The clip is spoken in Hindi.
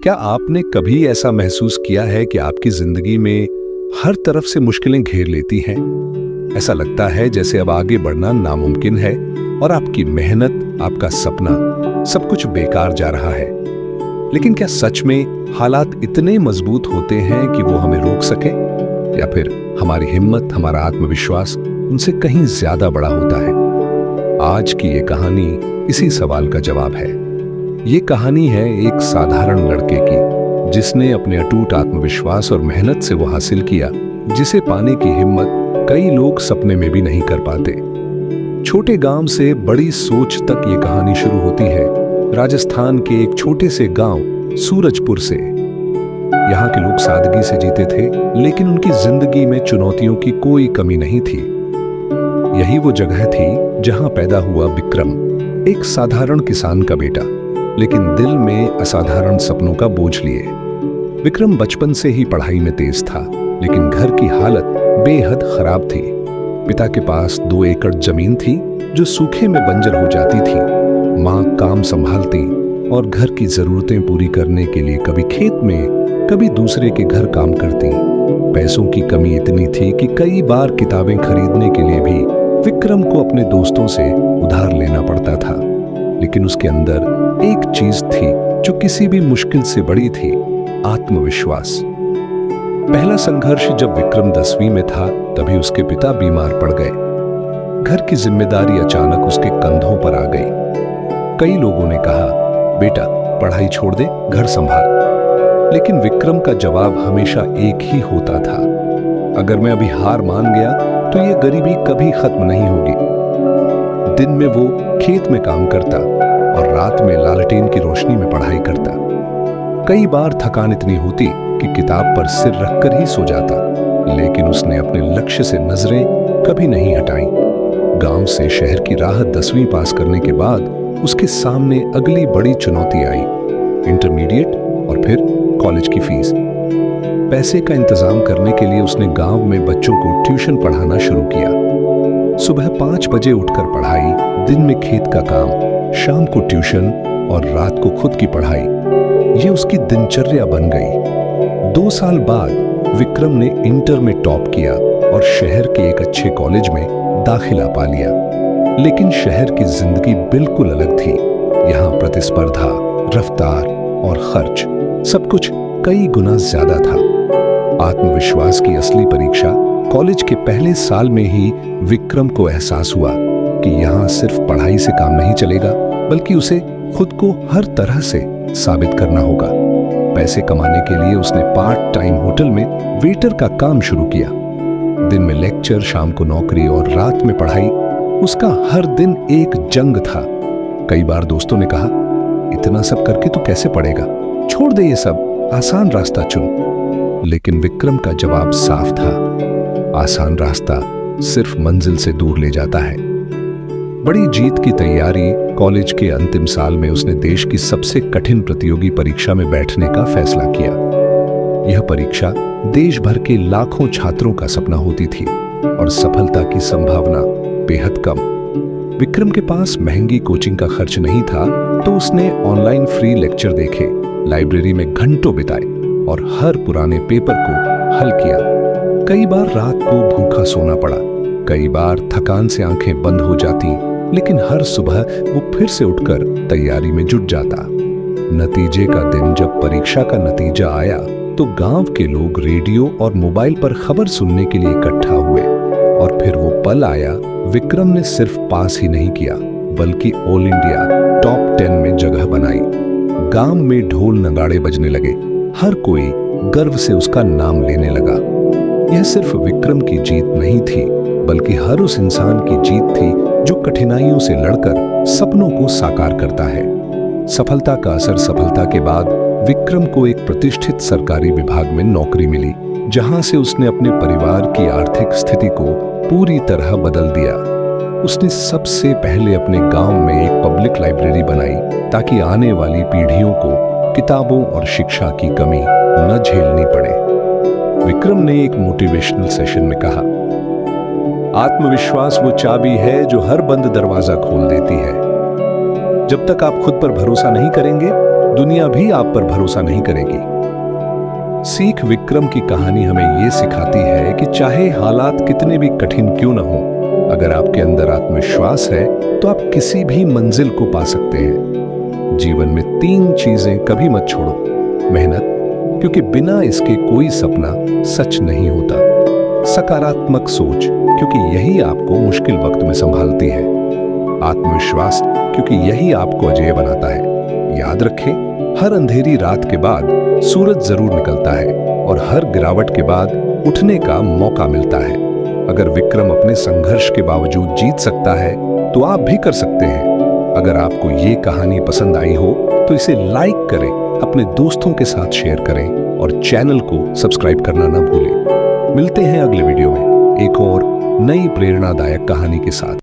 क्या आपने कभी ऐसा महसूस किया है कि आपकी जिंदगी में हर तरफ से मुश्किलें घेर लेती हैं? ऐसा लगता है जैसे अब आगे बढ़ना नामुमकिन है और आपकी मेहनत, आपका सपना, सब कुछ बेकार जा रहा है। लेकिन क्या सच में हालात इतने मजबूत होते हैं कि वो हमें रोक सके, या फिर हमारी हिम्मत, हमारा आत्मविश्वास उनसे कहीं ज्यादा बड़ा होता है? आज की ये कहानी इसी सवाल का जवाब है। ये कहानी है एक साधारण लड़के की, जिसने अपने अटूट आत्मविश्वास और मेहनत से वो हासिल किया जिसे पाने की हिम्मत कई लोग सपने में भी नहीं कर पाते। छोटे गांव से बड़ी सोच तक ये कहानी शुरू होती है, राजस्थान के एक छोटे से गांव सूरजपुर से। यहाँ के लोग सादगी से जीते थे, लेकिन उनकी जिंदगी में चुनौतियों की कोई कमी नहीं थी। यही वो जगह थी जहां पैदा हुआ विक्रम, एक साधारण किसान का बेटा, लेकिन दिल में असाधारण सपनों का बोझ लिए। विक्रम बचपन से ही पढ़ाई में तेज था, लेकिन घर की हालत बेहद खराब थी। पिता के पास 2 एकड़ जमीन थी जो सूखे में बंजर हो जाती थी। माँ काम संभालती और घर की जरूरतें पूरी करने के लिए कभी खेत में, कभी दूसरे के घर काम करती। पैसों की कमी इतनी थी कि कई बार किताबें खरीदने के लिए भी विक्रम को अपने दोस्तों से उधार लेना पड़ता था। लेकिन उसके अंदर एक चीज थी जो किसी भी मुश्किल से बड़ी थी, आत्मविश्वास। पहला संघर्ष जब विक्रम 10वीं में था, तभी उसके पिता बीमार पड़ गए। घर की जिम्मेदारी अचानक उसके कंधों पर आ गई। कई लोगों ने कहा, बेटा पढ़ाई छोड़ दे, घर संभाल। लेकिन विक्रम का जवाब हमेशा एक ही होता था, अगर मैं अभी हार मान गया तो ये गरीबी कभी खत्म नहीं होगी। दिन में वो खेत में काम करता और रात में लालटेन की रोशनी में पढ़ाई करता। कई बार थकान इतनी होती कि किताब पर सिर रखकर ही सो जाता, लेकिन उसने अपने लक्ष्य से नजरें कभी नहीं हटाई। गांव से शहर की राह 10वीं पास करने के बाद उसके सामने अगली बड़ी चुनौती आई, इंटरमीडिएट और फिर कॉलेज की फीस। पैसे का इंतजाम करने के लिए उसने गांव में बच्चों को ट्यूशन पढ़ाना शुरू किया। सुबह 5 बजे उठकर पढ़ाई, दिन में खेत का काम, शाम को ट्यूशन और रात को खुद की पढ़ाई। ये उसकी दिनचर्या बन गई। 2 साल बाद विक्रम ने इंटर में टॉप किया और शहर के एक अच्छे कॉलेज में दाखिला पा लिया। लेकिन शहर की जिंदगी बिल्कुल अलग थी। यहाँ प्रतिस्पर्धा, रफ्तार और खर्च, सब कुछ कई गुना ज्यादा था। आत्मविश्वास की असली परीक्षा कॉलेज के पहले साल में ही विक्रम को एहसास हुआ कि यहाँ सिर्फ पढ़ाई से काम नहीं चलेगा, बल्कि उसे खुद को हर तरह से साबित करना होगा। पैसे कमाने के लिए उसने पार्ट टाइम होटल में वेटर का काम शुरू किया। दिन में लेक्चर, शाम को नौकरी और रात में पढ़ाई। उसका हर दिन एक जंग था। कई बार दोस्तों ने कहा, इतना सब करके तू कैसे पढ़ेगा, छोड़ दे ये सब, आसान रास्ता चुन। लेकिन विक्रम का जवाब साफ था, आसान रास्ता सिर्फ मंजिल से दूर ले जाता है। बड़ी जीत की तैयारी, कॉलेज के अंतिम साल में उसने देश की सबसे कठिन प्रतियोगी परीक्षा में बैठने का फैसला किया। यह परीक्षा देश भर के लाखों छात्रों का सपना होती थी और सफलता की संभावना बेहद कम। विक्रम के पास महंगी कोचिंग का खर्च नहीं था, तो उसने ऑनलाइन फ्री लेक्चर देखे, लाइब्रेरी में घंटों बिताए और हर पुराने पेपर को हल किया। कई बार रात को भूखा सोना पड़ा, कई बार थकान से आंखें बंद हो जाती, लेकिन हर सुबह वो फिर से उठकर तैयारी में जुट जाता। नतीजे का दिन जब परीक्षा का नतीजा आया, तो गांव के लोग रेडियो और मोबाइल पर खबर सुनने के लिए इकट्ठा हुए। और फिर वो पल आया, विक्रम ने सिर्फ पास ही नहीं किया, बल्कि ऑल इंडिया टॉप 10 में जगह बनाई। गांव में ढोल नगाड़े बजने लगे, हर कोई गर्व से उसका नाम लेने लगा। यह सिर्फ विक्रम की जीत नहीं थी, बल्कि हर उस इंसान की जीत थी जो कठिनाइयों से लड़कर सपनों को साकार करता है। सफलता का असर सफलता के बाद विक्रम को एक प्रतिष्ठित सरकारी विभाग में नौकरी मिली, जहां से उसने अपने परिवार की आर्थिक स्थिति को पूरी तरह बदल दिया। उसने सबसे पहले अपने गांव में एक पब्लिक लाइब्रेरी बनाई, ताकि आने वाली पीढ़ियों को किताबों और शिक्षा की कमी न झेलनी पड़े। विक्रम ने एक मोटिवेशनल सेशन में कहा, आत्मविश्वास वो चाबी है जो हर बंद दरवाजा खोल देती है। जब तक आप खुद पर भरोसा नहीं करेंगे, दुनिया भी आप पर भरोसा नहीं करेगी। सीख विक्रम की कहानी हमें यह सिखाती है कि चाहे हालात कितने भी कठिन क्यों न हो, अगर आपके अंदर आत्मविश्वास है तो आप किसी भी मंजिल को पा सकते हैं। जीवन में 3 चीजें कभी मत छोड़ो। मेहनत, क्योंकि बिना इसके कोई सपना सच नहीं होता। सकारात्मक सोच, क्योंकि यही आपको मुश्किल वक्त में संभालती है। आत्मविश्वास, क्योंकि यही आपको अजेय बनाता है। याद रखें, हर अंधेरी रात के बाद सूरज जरूर निकलता है और हर गिरावट के बाद उठने का मौका मिलता है। अगर विक्रम अपने संघर्ष के बावजूद जीत सकता है तो आप भी कर सकते हैं। अगर आपको ये कहानी पसंद आई हो तो इसे लाइक करें, अपने दोस्तों के साथ शेयर करें और चैनल को सब्सक्राइब करना ना भूलें। मिलते हैं अगले वीडियो में एक और नई प्रेरणादायक कहानी के साथ।